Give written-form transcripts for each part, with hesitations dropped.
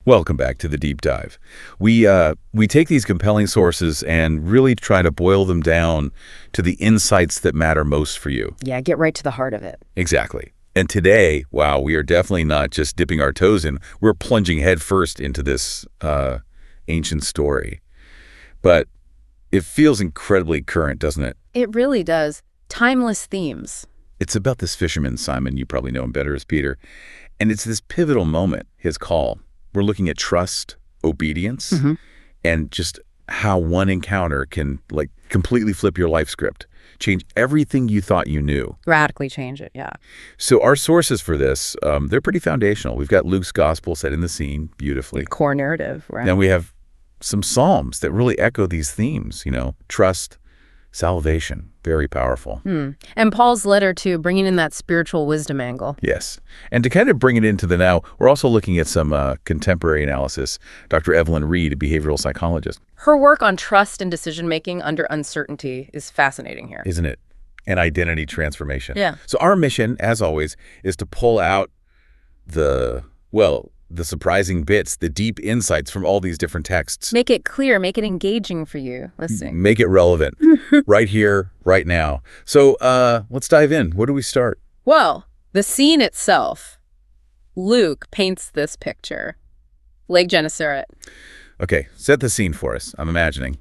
Welcome back to the deep dive. We take these compelling sources and really try to boil them down to the insights that matter most for you. Yeah, get right to the heart of it. Exactly. And today, wow, we are definitely not just dipping our toes in. We're plunging headfirst into this ancient story. But it feels incredibly current, doesn't it? It really does. Timeless themes. It's about this fisherman, Simon. You probably know him better as Peter. And it's this pivotal moment, his call. We're looking at trust, obedience, and just how one encounter can completely flip your life script, change everything you thought you knew. Radically change it, yeah. So our sources for this, they're pretty foundational. We've got Luke's gospel setting the scene beautifully. The core narrative, right? Then we have some Psalms that really echo these themes, trust, salvation, very powerful. And Paul's letter, too, bringing in that spiritual wisdom angle. Yes. And to kind of bring it into the now, we're also looking at some contemporary analysis. Dr. Evelyn Reed, a behavioral psychologist. Her work on trust and decision-making under uncertainty is fascinating here. Isn't it? And identity transformation. Yeah. So our mission, as always, is to pull out the surprising bits, the deep insights from all these different texts. Make it clear, make it engaging for you listening. Make it relevant right here, right now. So let's dive in. Where do we start? Well, the scene itself, Luke paints this picture. Lake Gennesaret. Okay, set the scene for us. I'm imagining.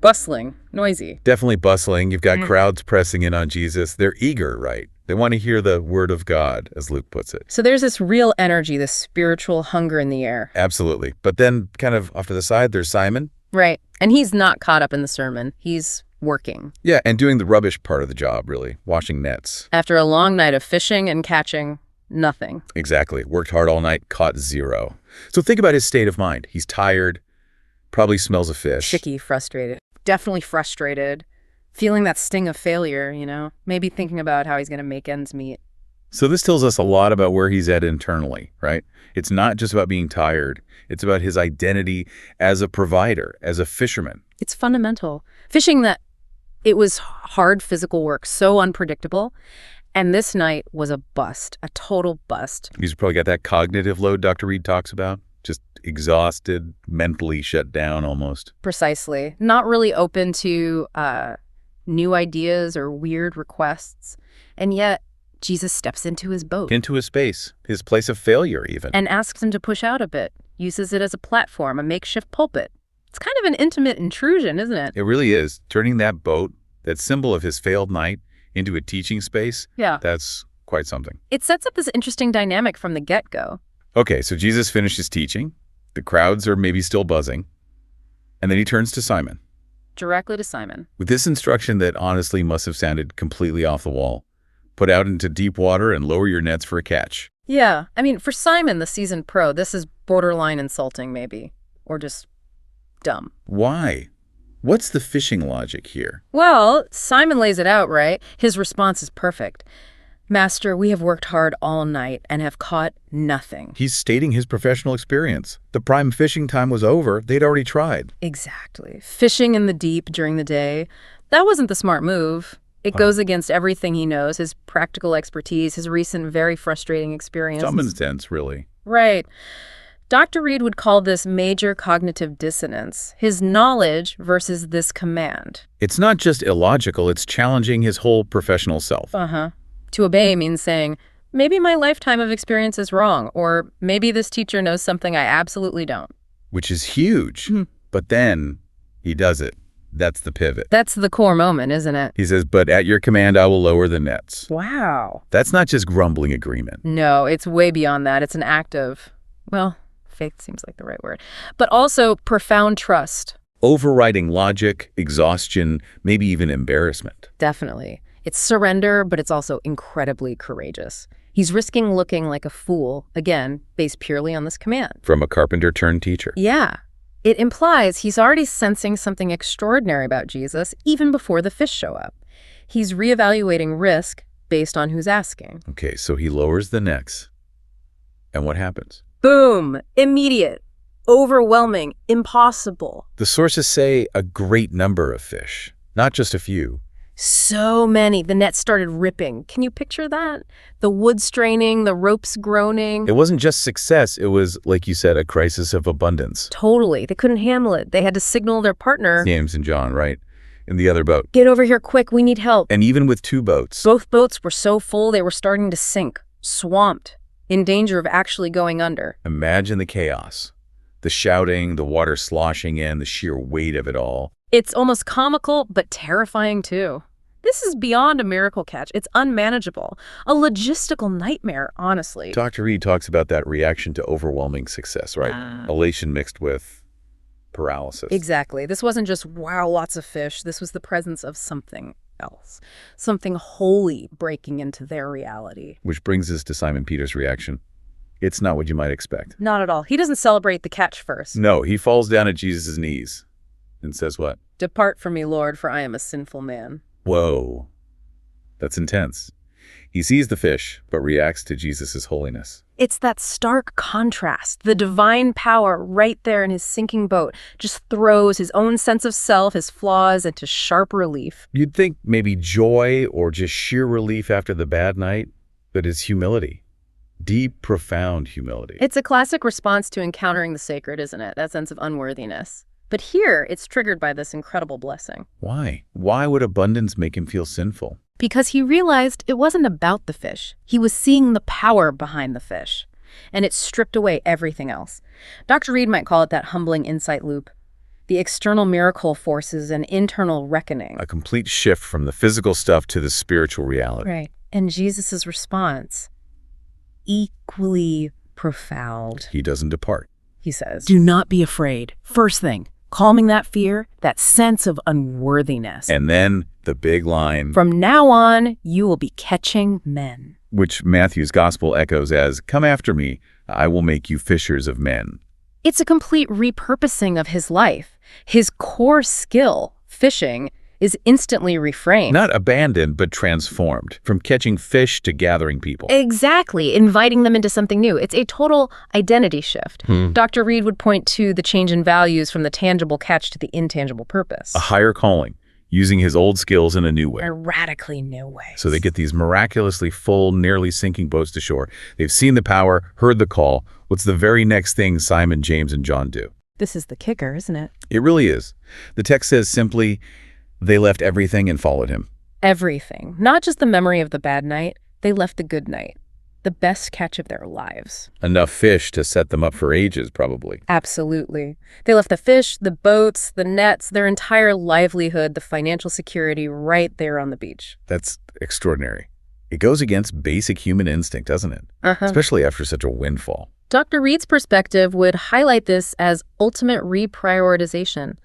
Bustling, noisy. Definitely bustling. You've got crowds pressing in on Jesus. They're eager, right? They want to hear the word of God, as Luke puts it. So there's this real energy, this spiritual hunger in the air. Absolutely. But then kind of off to the side, there's Simon. Right. And he's not caught up in the sermon. He's working. Yeah, and doing the rubbish part of the job, really. Washing nets. After a long night of fishing and catching, nothing. Exactly. Worked hard all night, caught zero. So think about his state of mind. He's tired, probably smells of fish. Shaky, frustrated. Definitely frustrated. Feeling that sting of failure, maybe thinking about how he's going to make ends meet. So this tells us a lot about where he's at internally, right? It's not just about being tired. It's about his identity as a provider, as a fisherman. It's fundamental. Fishing, that it was hard physical work, so unpredictable. And this night was a bust, a total bust. He's probably got that cognitive load Dr. Reed talks about. Just exhausted, mentally shut down almost. Precisely. Not really open to new ideas or weird requests. And yet, Jesus steps into his boat. Into his space, his place of failure even. And asks him to push out a bit, uses it as a platform, a makeshift pulpit. It's kind of an intimate intrusion, isn't it? It really is. Turning that boat, that symbol of his failed night, into a teaching space, that's quite something. It sets up this interesting dynamic from the get-go. Okay, so Jesus finishes teaching. The crowds are maybe still buzzing. And then he turns to Simon. Directly to Simon. With this instruction that honestly must have sounded completely off the wall. Put out into deep water and lower your nets for a catch. Yeah, I mean, for Simon, the seasoned pro, this is borderline insulting maybe. Or just dumb. Why? What's the fishing logic here? Well, Simon lays it out, right? His response is perfect. Master, we have worked hard all night and have caught nothing. He's stating his professional experience. The prime fishing time was over. They'd already tried. Exactly. Fishing in the deep during the day, that wasn't the smart move. It goes against everything he knows, his practical expertise, his recent very frustrating experience. Common sense, really. Right. Dr. Reed would call this major cognitive dissonance, his knowledge versus this command. It's not just illogical, it's challenging his whole professional self. To obey means saying, maybe my lifetime of experience is wrong, or maybe this teacher knows something I absolutely don't. Which is huge. But then he does it. That's the pivot. That's the core moment, isn't it? He says, but at your command, I will lower the nets. Wow. That's not just grumbling agreement. No, it's way beyond that. It's an act of, faith seems like the right word, but also profound trust. Overriding logic, exhaustion, maybe even embarrassment. Definitely. It's surrender, but it's also incredibly courageous. He's risking looking like a fool, again, based purely on this command. From a carpenter turned teacher. Yeah. It implies he's already sensing something extraordinary about Jesus even before the fish show up. He's reevaluating risk based on who's asking. Okay, so he lowers the nets. And what happens? Boom! Immediate. Overwhelming. Impossible. The sources say a great number of fish, not just a few. So many. The net started ripping. Can you picture that? The wood straining, the ropes groaning. It wasn't just success. It was, like you said, a crisis of abundance. Totally. They couldn't handle it. They had to signal their partner. James and John, right? In the other boat. Get over here quick. We need help. And even with 2 boats. Both boats were so full they were starting to sink, swamped, in danger of actually going under. Imagine the chaos. The shouting, the water sloshing in, the sheer weight of it all. It's almost comical, but terrifying too. This is beyond a miracle catch. It's unmanageable. A logistical nightmare, honestly. Dr. Reed talks about that reaction to overwhelming success, right? Elation mixed with paralysis. Exactly. This wasn't just, wow, lots of fish. This was the presence of something else. Something holy breaking into their reality. Which brings us to Simon Peter's reaction. It's not what you might expect. Not at all. He doesn't celebrate the catch first. No, he falls down at Jesus' knees and says what? Depart from me, Lord, for I am a sinful man. Whoa. That's intense. He sees the fish, but reacts to Jesus' holiness. It's that stark contrast. The divine power right there in his sinking boat just throws his own sense of self, his flaws, into sharp relief. You'd think maybe joy or just sheer relief after the bad night, but it's humility. Deep, profound humility. It's a classic response to encountering the sacred, isn't it? That sense of unworthiness. But here, it's triggered by this incredible blessing. Why? Why would abundance make him feel sinful? Because he realized it wasn't about the fish. He was seeing the power behind the fish, and it stripped away everything else. Dr. Reed might call it that humbling insight loop. The external miracle forces an internal reckoning. A complete shift from the physical stuff to the spiritual reality. Right. And Jesus' response, equally profound. He doesn't depart. He says, do not be afraid. First thing, calming that fear, that sense of unworthiness. And then the big line, from now on, you will be catching men. which Matthew's gospel echoes as, come after me, I will make you fishers of men. It's a complete repurposing of his life. His core skill, fishing, is instantly reframed. Not abandoned, but transformed, from catching fish to gathering people. Exactly, inviting them into something new. It's a total identity shift. Dr. Reed would point to the change in values from the tangible catch to the intangible purpose. A higher calling, using his old skills in a new way. A radically new way. So they get these miraculously full, nearly sinking boats to shore. They've seen the power, heard the call. What's the very next thing Simon, James, and John do? This is the kicker, isn't it? It really is. The text says simply, they left everything and followed him. Everything. Not just the memory of the bad night. They left the good night. The best catch of their lives. Enough fish to set them up for ages, probably. Absolutely. They left the fish, the boats, the nets, their entire livelihood, the financial security right there on the beach. That's extraordinary. It goes against basic human instinct, doesn't it? Especially after such a windfall. Dr. Reed's perspective would highlight this as ultimate reprioritization,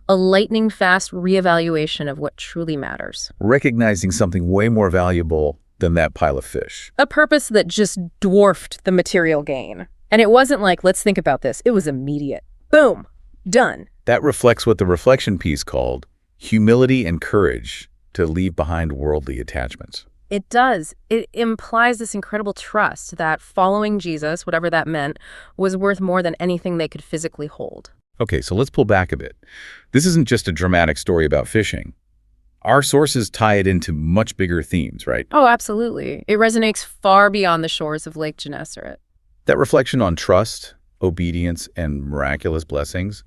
a lightning-fast reevaluation of what truly matters. Recognizing something way more valuable than that pile of fish. A purpose that just dwarfed the material gain. And it wasn't like, let's think about this. It was immediate. Boom. Done. That reflects what the reflection piece called humility and courage to leave behind worldly attachments. It does. It implies this incredible trust that following Jesus, whatever that meant, was worth more than anything they could physically hold. Okay, so let's pull back a bit. This isn't just a dramatic story about fishing. Our sources tie it into much bigger themes, right? Oh, absolutely. It resonates far beyond the shores of Lake Gennesaret. That reflection on trust, obedience, and miraculous blessings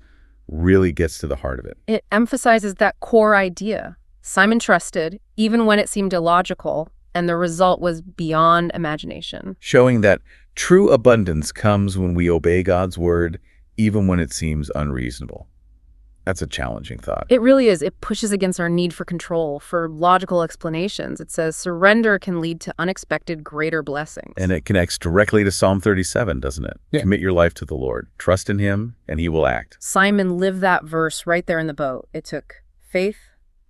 really gets to the heart of it. It emphasizes that core idea. Simon trusted, even when it seemed illogical, and the result was beyond imagination. Showing that true abundance comes when we obey God's word, even when it seems unreasonable. That's a challenging thought. It really is. It pushes against our need for control, for logical explanations. It says surrender can lead to unexpected greater blessings. And it connects directly to Psalm 37, doesn't it? Yeah. Commit your life to the Lord. Trust in him, and he will act. Simon lived that verse right there in the boat. It took faith,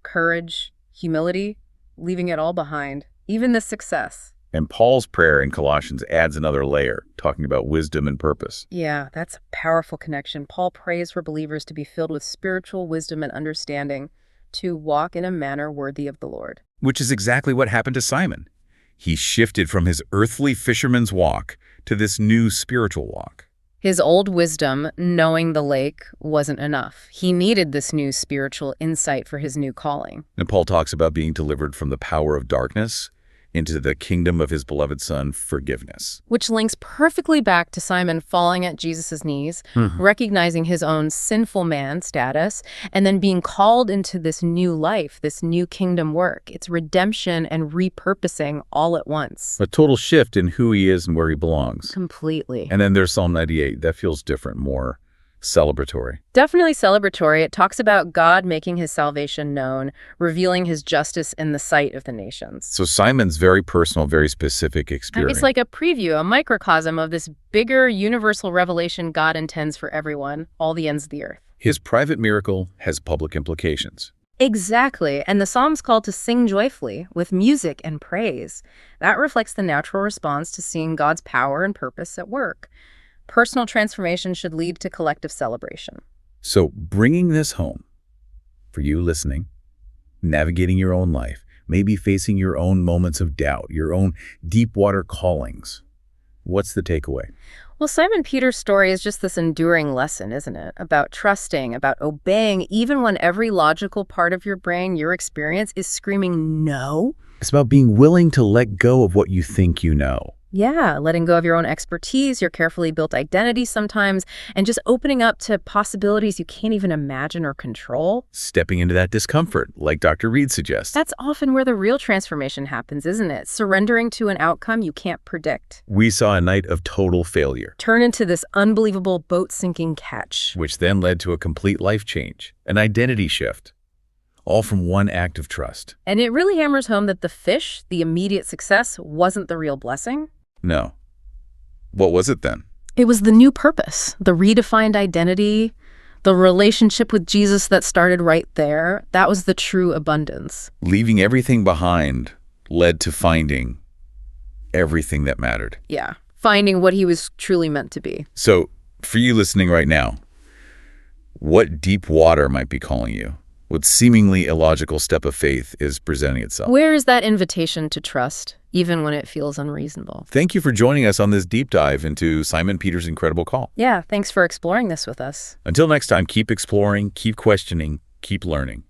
courage, humility, leaving it all behind, even the success. And Paul's prayer in Colossians adds another layer, talking about wisdom and purpose. Yeah, that's a powerful connection. Paul prays for believers to be filled with spiritual wisdom and understanding, to walk in a manner worthy of the Lord. Which is exactly what happened to Simon. He shifted from his earthly fisherman's walk to this new spiritual walk. His old wisdom, knowing the lake, wasn't enough. He needed this new spiritual insight for his new calling. And Paul talks about being delivered from the power of darkness into the kingdom of his beloved Son, forgiveness. Which links perfectly back to Simon falling at Jesus' knees, recognizing his own sinful man status, and then being called into this new life, this new kingdom work. It's redemption and repurposing all at once. A total shift in who he is and where he belongs. Completely. And then there's Psalm 98. That feels different, more celebratory. Definitely celebratory. It talks about God making his salvation known, revealing his justice in the sight of the nations. So Simon's very personal, very specific experience. It's like a preview, a microcosm of this bigger universal revelation God intends for everyone, all the ends of the earth. His private miracle has public implications. Exactly. And the Psalm's call to sing joyfully with music and praise. That reflects the natural response to seeing God's power and purpose at work. Personal transformation should lead to collective celebration. So bringing this home, for you listening, navigating your own life, maybe facing your own moments of doubt, your own deep water callings, what's the takeaway? Well, Simon Peter's story is just this enduring lesson, isn't it? About trusting, about obeying, even when every logical part of your brain, your experience, is screaming no. It's about being willing to let go of what you think you know. Yeah, letting go of your own expertise, your carefully built identity sometimes, and just opening up to possibilities you can't even imagine or control. Stepping into that discomfort, like Dr. Reed suggests. That's often where the real transformation happens, isn't it? Surrendering to an outcome you can't predict. We saw a night of total failure. Turn into this unbelievable boat-sinking catch. Which then led to a complete life change, an identity shift. All from one act of trust. And it really hammers home that the fish, the immediate success, wasn't the real blessing. No. What was it then? It was the new purpose, the redefined identity, the relationship with Jesus that started right there. That was the true abundance. Leaving everything behind led to finding everything that mattered. Yeah, finding what he was truly meant to be. So, for you listening right now, what deep water might be calling you? What seemingly illogical step of faith is presenting itself? Where is that invitation to trust, even when it feels unreasonable? Thank you for joining us on this deep dive into Simon Peter's incredible call. Yeah, thanks for exploring this with us. Until next time, keep exploring, keep questioning, keep learning.